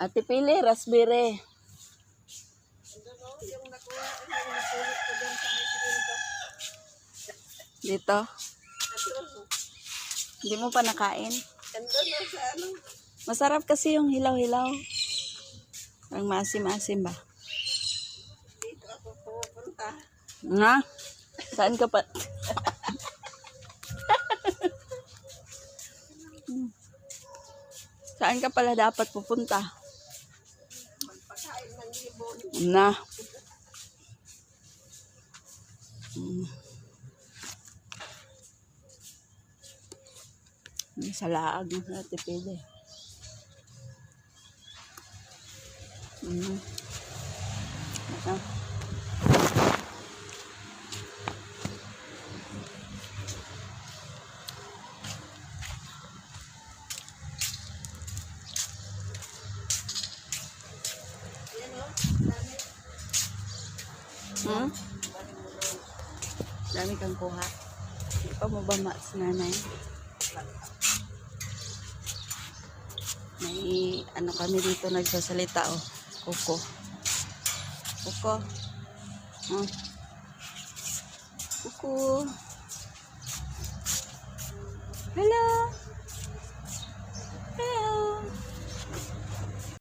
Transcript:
Ate Pili, raspberry. Yung nakuha, yung napulot ko dyan sa may silinto. Dito. Nandun. Hindi mo pa nakain? Nandun na sa ano. Masarap kasi yung hilaw-hilaw. Ang maasim-asim ba? Dito ako pupunta. Nga? Saan ka pa? Saan ka pala dapat pupunta? Magpakain ng libon. Na. Sa laag ng Ate Pili. Ito. Yan o. Dami. Dami kang kuha. Hindi pa mo ba si nanay? May ano kami dito nagsasalita oh. Kuko. Kuko. Kuko. Hello.